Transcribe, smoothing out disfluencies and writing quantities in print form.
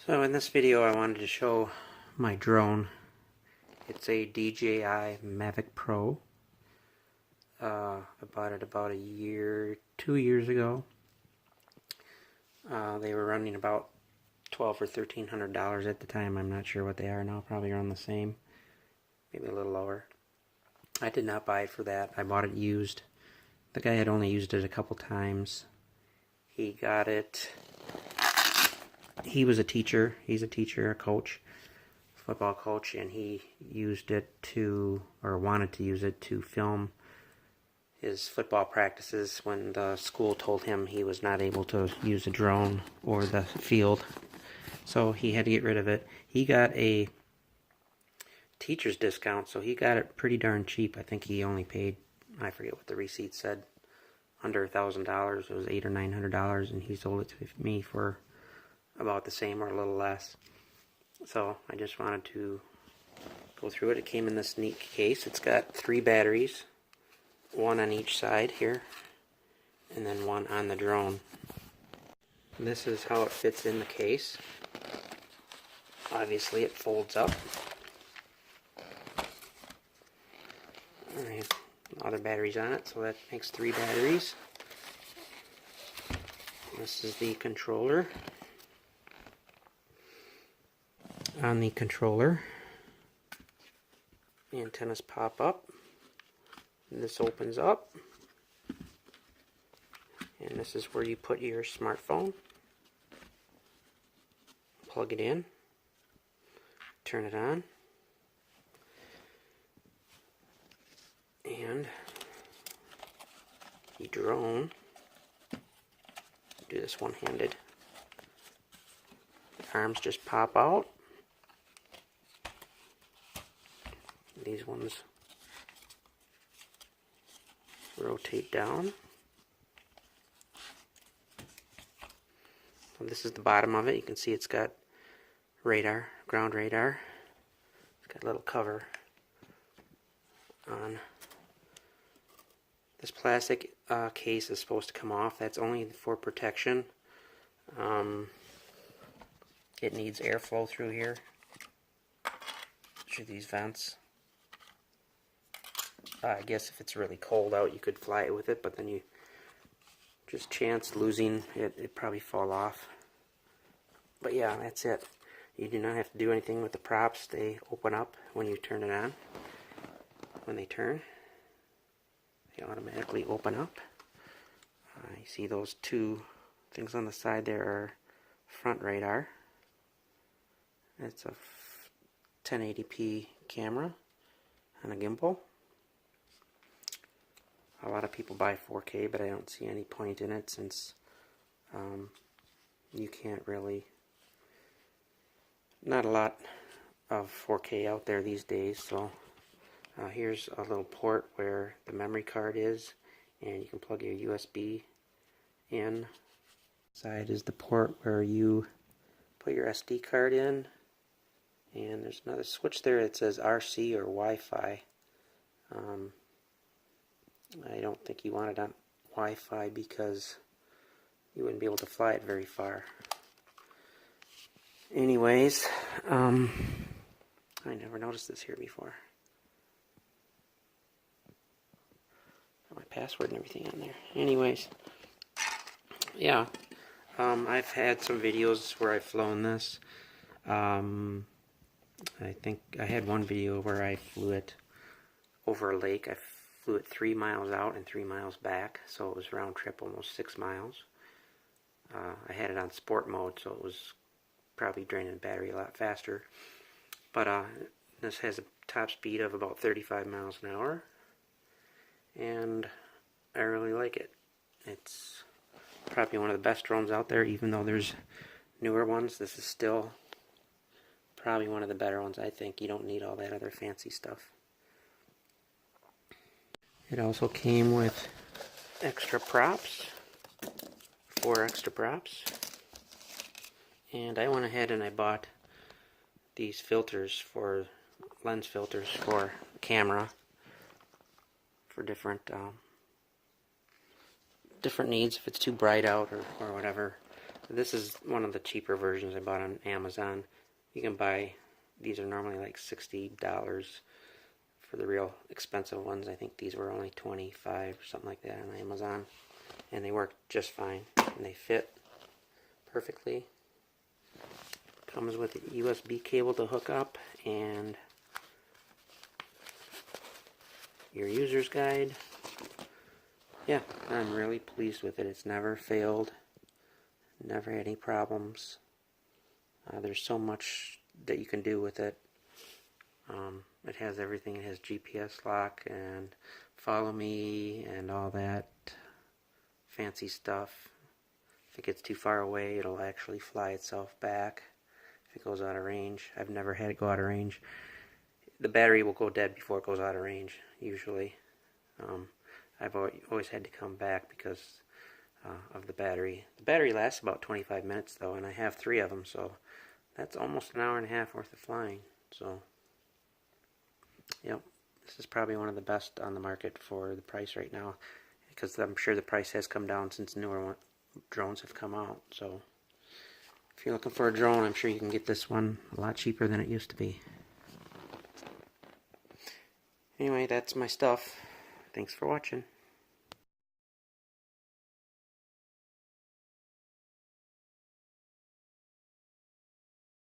So in this video I wanted to show my drone. It's a DJI Mavic Pro. I bought it about 2 years ago. They were running about $1,200 or $1,300 at the time. I'm not sure what they are now, probably around the same, maybe a little lower. I did not buy it for that. I bought it used. The guy had only used it a couple times. He got it. He was a teacher. He's a teacher, a coach, football coach, and he used it to, or wanted to use it to film his football practices when the school told him he was not able to use a drone or the field. So he had to get rid of it. He got a teacher's discount, so he got it pretty darn cheap. I think he only paid, I forget what the receipt said, under $1,000. It was $800 or $900, and he sold it to me for about the same or a little less. So I just wanted to go through it. It came in this neat case. It's got 3 batteries, one on each side here, and then one on the drone. And this is how it fits in the case. Obviously it folds up. And I have other batteries on it, so that makes 3 batteries. This is the controller. On the controller, the antennas pop up, and this opens up, and this is where you put your smartphone. Plug it in, turn it on, and the drone, do this one-handed, the arms just pop out. These ones rotate down. So this is the bottom of it. You can see it's got radar, ground radar. It's got a little cover on. This plastic case is supposed to come off. That's only for protection. It needs airflow through here, through these vents. I guess if it's really cold out, you could fly it with it, but then you just chance losing it. It'd probably fall off. But yeah, that's it. You do not have to do anything with the props. They open up when you turn it on. When they turn, they automatically open up. You see those 2 things on the side there are front radar. It's a 1080p camera and a gimbal. A lot of people buy 4K, but I don't see any point in it since you can't really, not a lot of 4K out there these days. So here's a little port where the memory card is, and you can plug your USB in. Side is the port where you put your SD card in, and there's another switch there that says RC or Wi-Fi. I don't think you want it on Wi-Fi because you wouldn't be able to fly it very far. Anyways, I never noticed this here before. Got my password and everything on there. Anyways, yeah, I've had some videos where I've flown this. I think I had one video where I flew it over a lake. I flew it 3 miles out and 3 miles back, so it was round trip almost 6 miles. I had it on sport mode, so it was probably draining the battery a lot faster. But this has a top speed of about 35 miles an hour, and I really like it. It's probably one of the best drones out there, even though there's newer ones. This is still probably one of the better ones, I think. You don't need all that other fancy stuff. It also came with extra props, 4 extra props, and I went ahead and I bought these filters for lens filters for camera for different needs. If it's too bright out or whatever, This is one of the cheaper versions I bought on Amazon. You can buy, these are normally like $60 for the real expensive ones. I think these were only $25 or something like that on Amazon. And they work just fine. And they fit perfectly. Comes with a USB cable to hook up and your user's guide. Yeah, I'm really pleased with it. It's never failed. Never had any problems. There's so much that you can do with it. It has everything. It has GPS lock and follow me and all that fancy stuff. If it gets too far away, it'll actually fly itself back if it goes out of range. I've never had it go out of range. The battery will go dead before it goes out of range, usually. I've always had to come back because of the battery. The battery lasts about 25 minutes though, and I have 3 of them, so that's almost an hour and a half worth of flying. So, yep, this is probably one of the best on the market for the price right now, because I'm sure the price has come down since newer drones have come out. So, if you're looking for a drone, I'm sure you can get this one a lot cheaper than it used to be. Anyway, that's my stuff. Thanks for watching.